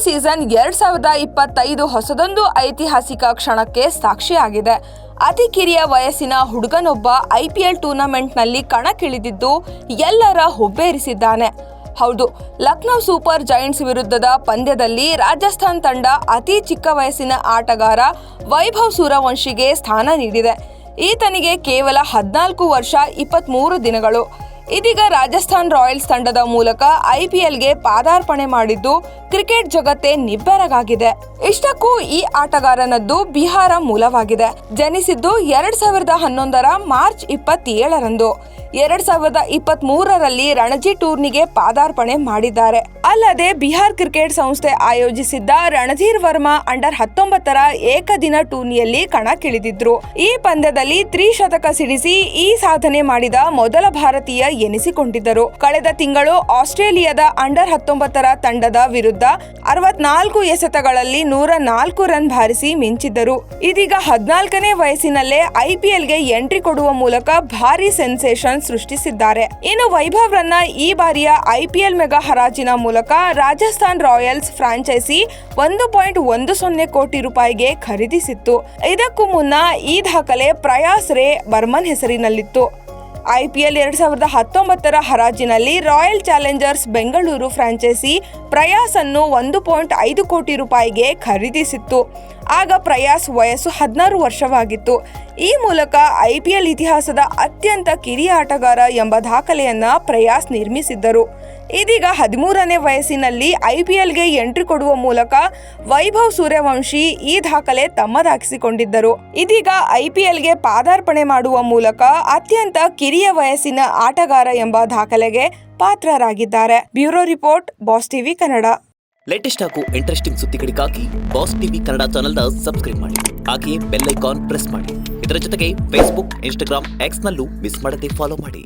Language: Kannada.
ಸೀಸನ್ 2025 ಹೊಸದೊಂದು ಐತಿಹಾಸಿಕ ಕ್ಷಣಕ್ಕೆ ಸಾಕ್ಷಿಯಾಗಿದೆ. ಅತಿ ಕಿರಿಯ ವಯಸ್ಸಿನ ಹುಡುಗನೊಬ್ಬ IPL ಟೂರ್ನಮೆಂಟ್ನಲ್ಲಿ ಕಣಕ್ಕಿಳಿದಿದ್ದು ಎಲ್ಲರ ಹುಬ್ಬೇರಿಸಿದ್ದಾನೆ. ಹೌದು, ಲಕ್ನೋ ಸೂಪರ್ ಜೈಂಟ್ಸ್ ವಿರುದ್ಧದ ಪಂದ್ಯದಲ್ಲಿ ರಾಜಸ್ಥಾನ್ ತಂಡ ಅತಿ ಚಿಕ್ಕ ವಯಸ್ಸಿನ ಆಟಗಾರ ವೈಭವ್ ಸೂರ್ಯವಂಶಿಗೆ ಸ್ಥಾನ ನೀಡಿದೆ. ಈತನಿಗೆ ಕೇವಲ 14 ವರ್ಷ 23 ದಿನಗಳು. ಇದೀಗ ರಾಜಸ್ಥಾನ್ ರಾಯಲ್ಸ್ ತಂಡದ ಮೂಲಕ IPLಗೆ ಪಾದಾರ್ಪಣೆ ಮಾಡಿದ್ದು ಕ್ರಿಕೆಟ್ ಜಗತ್ತೇ ನಿಬ್ಬೆರಗಾಗಿದೆ. ಇಷ್ಟಕ್ಕೂ ಈ ಆಟಗಾರನದ್ದು ಬಿಹಾರ ಮೂಲವಾಗಿದೆ. ಜನಿಸಿದ್ದು 2011ರ ಮಾರ್ಚ್ 27ರಂದು. 2023ರಲ್ಲಿ ರಣಜಿ ಟೂರ್ನಿಗೆ ಪಾದಾರ್ಪಣೆ ಮಾಡಿದ್ದಾರೆ. ಅಲ್ಲದೆ ಬಿಹಾರ್ ಕ್ರಿಕೆಟ್ ಸಂಸ್ಥೆ ಆಯೋಜಿಸಿದ್ದ ರಣಧೀರ್ ವರ್ಮಾ ಅಂಡರ್ 19ರ ಏಕದಿನ ಟೂರ್ನಿಯಲ್ಲಿ ಕಣಕ್ಕಿಳಿದಿದ್ರು. ಈ ಪಂದ್ಯದಲ್ಲಿ ತ್ರಿಶತಕ ಸಿಡಿಸಿ ಈ ಸಾಧನೆ ಮಾಡಿದ ಮೊದಲ ಭಾರತೀಯ ಎನಿಸಿಕೊಂಡಿದ್ದರು. ಕಳೆದ ತಿಂಗಳು ಆಸ್ಟ್ರೇಲಿಯಾದ ಅಂಡರ್ 19ರ ತಂಡದ ವಿರುದ್ಧ 64 ಎಸೆತಗಳಲ್ಲಿ 104 ರನ್ ಬಾರಿಸಿ ಮಿಂಚಿದ್ದರು. ಇದೀಗ 14ನೇ ವಯಸ್ಸಿನಲ್ಲೇ IPLಗೆ ಎಂಟ್ರಿ ಕೊಡುವ ಮೂಲಕ ಭಾರಿ ಸೆನ್ಸೇಷನ್ ಸೃಷ್ಟಿಸಿದ್ದಾರೆ. ಇನ್ನು ವೈಭವ್ ರನ್ನ ಈ ಬಾರಿಯ IPL ಮೆಗಾ ಹರಾಜಿನ ಮೂಲಕ ರಾಜಸ್ಥಾನ್ ರಾಯಲ್ಸ್ ಫ್ರಾಂಚೈಸಿ 1.10 ಕೋಟಿ ರೂಪಾಯಿಗೆ ಖರೀದಿಸಿತ್ತು. ಇದಕ್ಕೂ ಮುನ್ನ ಈ ದಾಖಲೆ ಪ್ರಯಾಸ್ ರೇ ಬರ್ಮನ್ ಹೆಸರಿನಲ್ಲಿತ್ತು. IPL 2019ರ ಹರಾಜಿನಲ್ಲಿ Royal Challengers Bengaluru franchise Prayas ಅನ್ನು 1.5 ಕೋಟಿ ರೂಪಾಯಿಗೆ ಖರೀದಿಸಿತ್ತು. ಆಗ ಪ್ರಯಾಸ್ ವಯಸ್ಸು 16 ವರ್ಷವಾಗಿತ್ತು. ಈ ಮೂಲಕ IPL ಇತಿಹಾಸದ ಅತ್ಯಂತ ಕಿರಿಯ ಆಟಗಾರ ಎಂಬ ದಾಖಲೆಯನ್ನ ಪ್ರಯಾಸ್ ನಿರ್ಮಿಸಿದ್ದರು. ಇದೀಗ 13ನೇ ವಯಸ್ಸಿನಲ್ಲಿ IPLಗೆ ಎಂಟ್ರಿ ಕೊಡುವ ಮೂಲಕ ವೈಭವ್ ಸೂರ್ಯವಂಶಿ ಈ ದಾಖಲೆ ತಮ್ಮದಾಗಿಸಿಕೊಂಡಿದ್ದರು. ಇದೀಗ IPLಗೆ ಪಾದಾರ್ಪಣೆ ಮಾಡುವ ಮೂಲಕ ಅತ್ಯಂತ ಕಿರಿಯ ವಯಸ್ಸಿನ ಆಟಗಾರ ಎಂಬ ದಾಖಲೆಗೆ ಪಾತ್ರರಾಗಿದ್ದಾರೆ. Bureau report, boss TV Kannada. Latest ಹಾಗೂ ಇಂಟ್ರೆಸ್ಟಿಂಗ್ ಸುದ್ದಿಗಳಿಗಾಗಿ ಬಾಸ್ ಟಿವಿ ಕನ್ನಡ ಚಾನೆಲ್ನ ಸಬ್ಸ್ಕ್ರೈಬ್ ಮಾಡಿ. ಹಾಗೆಯೇ ಬೆಲ್ ಐಕಾನ್ ಪ್ರೆಸ್ ಮಾಡಿ. ಇದರ ಜೊತೆಗೆ ಫೇಸ್ಬುಕ್, ಇನ್ಸ್ಟಾಗ್ರಾಮ್, ಎಕ್ಸ್ನಲ್ಲೂ ಮಿಸ್ ಮಾಡದೆ ಫಾಲೋ ಮಾಡಿ.